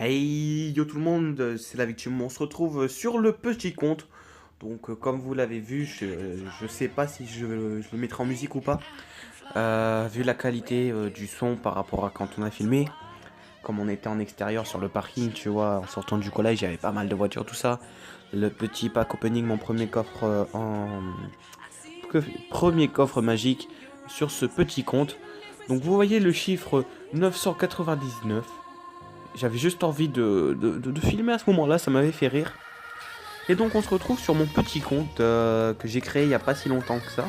Hey yo tout le monde, c'est la victime. On se retrouve sur le petit compte. Donc comme vous l'avez vu, je sais pas si je le mettrai en musique ou pas. Vu la qualité du son par rapport à quand on a filmé. Comme on était en extérieur sur le parking, tu vois, en sortant du collège, il y avait pas mal de voitures, tout ça. Le petit pack opening, mon premier coffre premier coffre magique sur ce petit compte. Donc vous voyez le chiffre 999. J'avais juste envie de filmer à ce moment-là, ça m'avait fait rire. Et donc on se retrouve sur mon petit compte que j'ai créé il n'y a pas si longtemps que ça.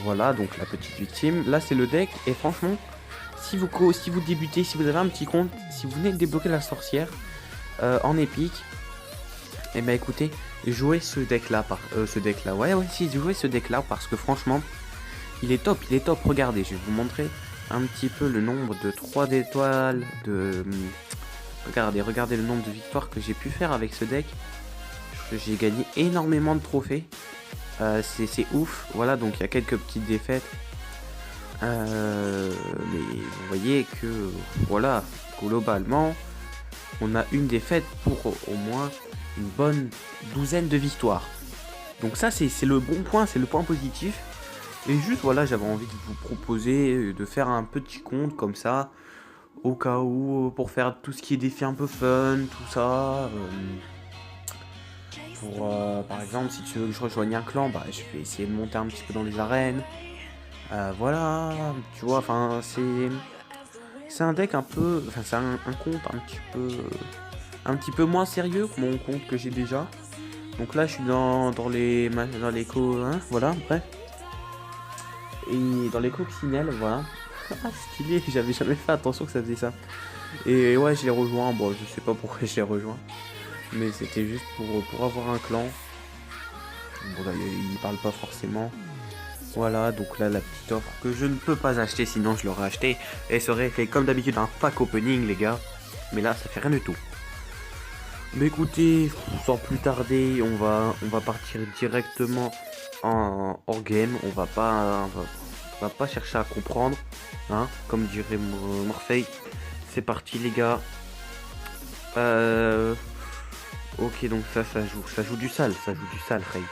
Voilà, donc la petite victime. Là c'est le deck et franchement, si vous débutez, si vous avez un petit compte, si vous venez de débloquer la sorcière en épique, et ben écoutez, jouez ce deck là, jouez ce deck là parce que franchement, il est top, regardez, je vais vous montrer un petit peu le nombre de 3 d'étoiles, regardez le nombre de victoires que j'ai pu faire avec ce deck. J'ai gagné énormément de trophées. C'est ouf. Voilà, donc il y a quelques petites défaites. Mais vous voyez que, voilà, globalement, on a une défaite pour au moins une bonne douzaine de victoires. Donc ça, c'est le bon point, c'est le point positif. Et juste voilà, j'avais envie de vous proposer de faire un petit compte comme ça, au cas où, pour faire tout ce qui est défi un peu fun, tout ça. Par exemple, si tu veux que je rejoigne un clan, bah, je vais essayer de monter un petit peu dans les arènes. Voilà, tu vois, enfin, c'est un deck un peu, enfin, c'est un compte un petit peu moins sérieux que mon compte que j'ai déjà. Donc là, je suis dans les hein, voilà, bref. Et dans les coccinelles, voilà. Ah, stylé, j'avais jamais fait attention que ça faisait ça. Et ouais, je l'ai rejoint. Bon, je sais pas pourquoi je l'ai rejoint. Mais c'était juste pour avoir un clan. Bon, là, il parle pas forcément. Voilà, donc là, la petite offre que je ne peux pas acheter, sinon je l'aurais acheté. Et ça aurait fait comme d'habitude un pack opening, les gars. Mais là, ça fait rien du tout. Mais écoutez, sans plus tarder, on va partir directement en hors game. On va pas chercher à comprendre, hein, comme dirait Morpheus. C'est parti les gars. Ok, donc ça joue du sale, Ray.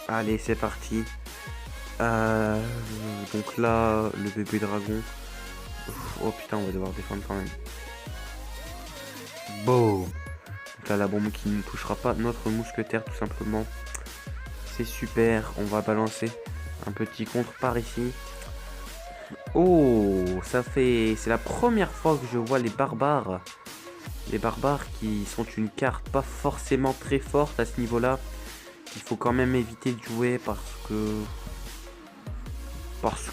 Allez, c'est parti. Donc là, le bébé dragon. Oh putain, on va devoir défendre quand même. Boom. Donc là, la bombe qui ne touchera pas notre mousquetaire tout simplement. C'est super, on va balancer un petit contre par ici. Oh, c'est la première fois que je vois les barbares. Les barbares qui sont une carte pas forcément très forte à ce niveau-là. Il faut quand même éviter de jouer parce que... Est-ce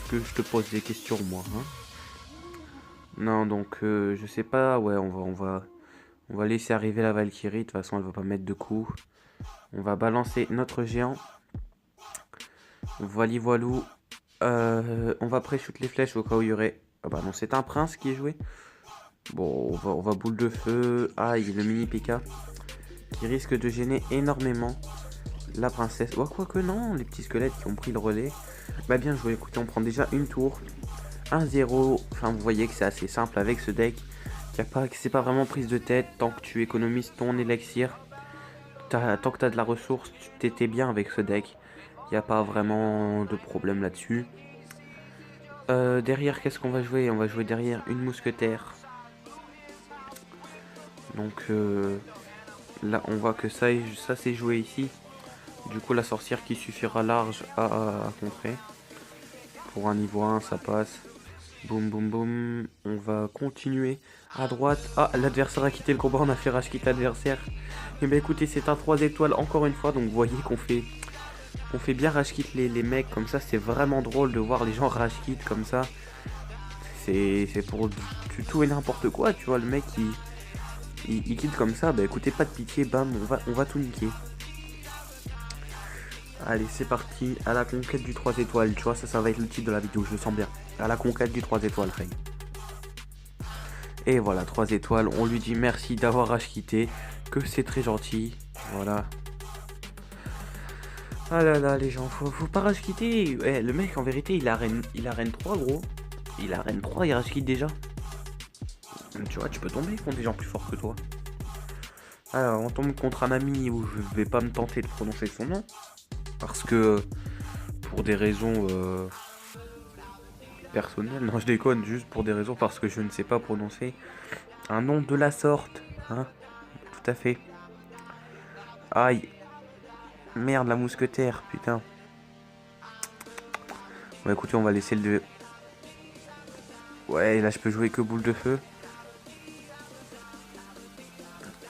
que je te pose des questions moi, hein? Non, donc je sais pas, ouais, on va laisser arriver la Valkyrie. De toute façon, elle va pas mettre de coups. On va balancer notre géant. Voili voilou. On va pré-shoot les flèches au cas où il y aurait... Ah bah non, c'est un prince qui est joué. Bon, on va boule de feu. Ah, il y a le mini PK qui risque de gêner énormément la princesse. Oh, quoique non, les petits squelettes qui ont pris le relais. Bah bien joué, écoutez, on prend déjà une tour. 1-0. Enfin, vous voyez que c'est assez simple avec ce deck. C'est pas vraiment prise de tête. Tant que tu économises ton élixir, tant que tu as de la ressource, tu t'étais bien avec ce deck. Il n'y a pas vraiment de problème là-dessus. Derrière, qu'est-ce qu'on va jouer? On va jouer derrière une mousquetaire. Donc là, on voit que ça c'est joué ici. Du coup, la sorcière qui suffira large à contrer. Pour un niveau 1, ça passe. Boum, boum, boum. On va continuer à droite. Ah, l'adversaire a quitté le combat. On a fait rage quitte l'adversaire. Et bien écoutez, c'est un 3 étoiles encore une fois. Donc vous voyez qu'on fait On fait bien rage quit les mecs comme ça, c'est vraiment drôle de voir les gens rage quit comme ça. C'est pour du tout et n'importe quoi, tu vois, le mec il quitte comme ça, bah écoutez, pas de pitié, bam, on va tout niquer. Allez, c'est parti, à la conquête du 3 étoiles, tu vois, ça va être le titre de la vidéo, je le sens bien. À la conquête du 3 étoiles, Ray. Et voilà, 3 étoiles, on lui dit merci d'avoir rage quitté, que c'est très gentil, voilà. Ah là là, les gens, faut pas rage quitter. Ouais, le mec, en vérité, il a Rennes 3, gros. Il a Rennes 3, il rage quitte déjà. Tu vois, tu peux tomber contre des gens plus forts que toi. Alors, on tombe contre un ami où je vais pas me tenter de prononcer son nom. Parce que, pour des raisons personnelles, non, je déconne, juste pour des raisons parce que je ne sais pas prononcer un nom de la sorte. Hein, tout à fait. Aïe. Merde, la mousquetaire, putain. Bon, écoutez, on va laisser le... Ouais, là, je peux jouer que boule de feu.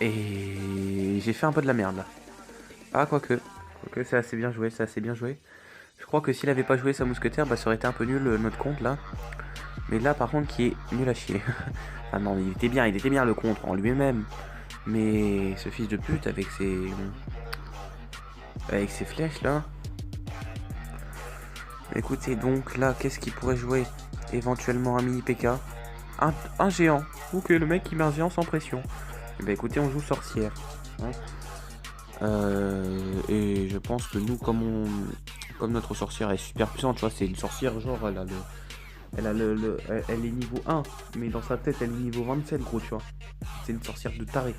Et j'ai fait un peu de la merde, là. Ah, quoique, c'est assez bien joué, c'est assez bien joué. Je crois que s'il avait pas joué sa mousquetaire, bah, ça aurait été un peu nul, notre compte, là. Mais là, par contre, qui est nul à chier. Ah non, il était bien le contre en lui-même. Mais ce fils de pute, avec ses flèches là. Écoutez, donc là, qu'est-ce qu'il pourrait jouer? Éventuellement un mini PK. Un géant. Ok, le mec qui met un géant sans pression. Et bah écoutez, on joue sorcière. Hein, et je pense que nous, comme notre sorcière est super puissante, tu vois, c'est une sorcière genre, elle est niveau 1, mais dans sa tête, elle est niveau 27, gros, tu vois. C'est une sorcière de taré.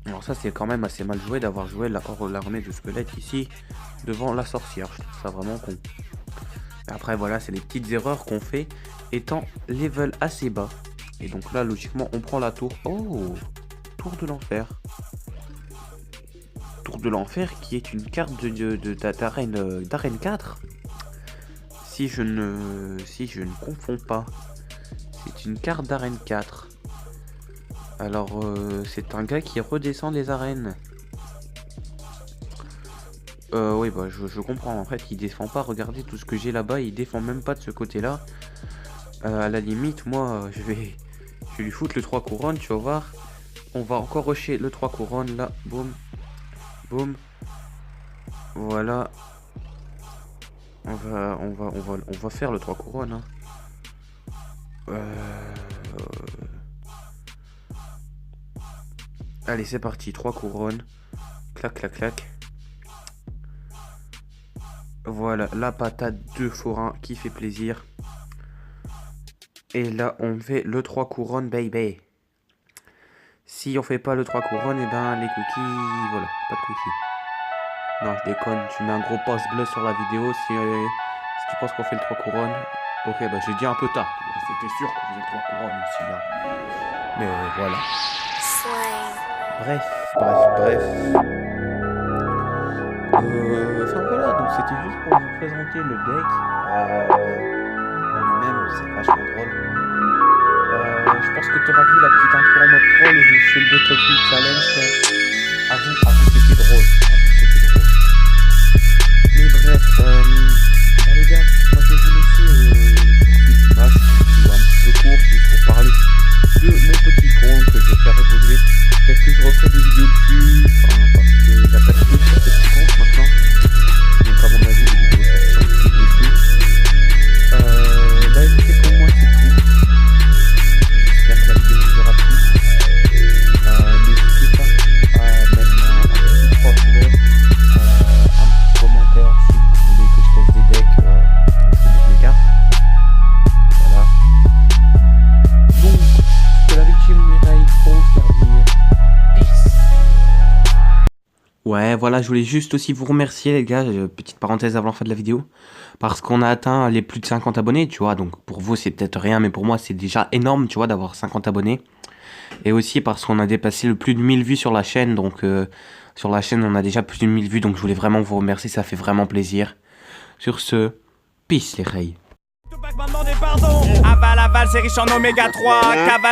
Alors ça, c'est quand même assez mal joué d'avoir joué l'armée de squelettes ici, devant la sorcière. Je trouve ça vraiment con. Après, voilà, c'est des petites erreurs qu'on fait, étant level assez bas. Et donc là, logiquement, on prend la tour. Oh, tour de l'enfer. Tour de l'enfer qui est une carte d'arène 4. Si je ne confonds pas, c'est une carte d'arène 4. Alors, c'est un gars qui redescend des arènes. Oui, bah, je comprends. En fait, il défend pas. Regardez tout ce que j'ai là-bas. Il défend même pas de ce côté-là. À la limite, moi, je vais lui foutre le 3 couronnes. Tu vas voir. On va encore rusher le 3 couronnes. Là, boum. Boum. Voilà. On va faire le 3 couronnes. Hein. Allez, c'est parti. 3 couronnes. Clac, clac, clac. Voilà, la patate de forain qui fait plaisir. Et là, on fait le 3 couronnes, baby. Si on fait pas le 3 couronnes, et ben les cookies, voilà, pas de cookies. Non, je déconne, tu mets un gros pouce bleu sur la vidéo si tu penses qu'on fait le 3 couronnes. Ok, bah j'ai dit un peu tard. C'était sûr qu'on faisait le 3 couronnes aussi là. Mais voilà. Bref. Enfin voilà, donc c'était juste pour vous présenter le deck. En lui-même, c'est vachement drôle. Je pense que tu auras vu la petite intro en mode troll où je fais le Battlefield Challenge. Avoue que c'était drôle. Mais bref, bah les gars, moi je vais vous laisser sur cette image un petit peu court juste pour parler de mon petit compte que je vais faire évoluer. Peut-être que je referai des vidéos dessus, parce que j'attache plus sur ce petit compte maintenant. Donc à mon avis, les vidéos sont plus dessus. Bah écoutez, pour moi c'est tout. J'espère que la vidéo vous aura plu. N'hésitez pas à mettre un petit pouce bleu, un petit commentaire si vous voulez que je teste des decks, de mes cartes. Voilà. Donc, que la victime Mireille pour vous faire dire peace. Ouais, voilà, je voulais juste aussi vous remercier les gars, petite parenthèse avant la fin de la vidéo, parce qu'on a atteint les plus de 50 abonnés, tu vois, donc pour vous c'est peut-être rien, mais pour moi c'est déjà énorme, tu vois, d'avoir 50 abonnés. Et aussi parce qu'on a dépassé le plus de 1000 vues sur la chaîne, donc sur la chaîne on a déjà plus de 1000 vues, donc je voulais vraiment vous remercier, ça fait vraiment plaisir. Sur ce, peace les rails. Aval, c'est riche en oméga 3.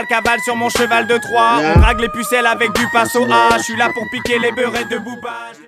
Cavale sur mon cheval de Troie. On drague les pucelles avec du passo A. Je suis là pour piquer les beurrettes de Booba.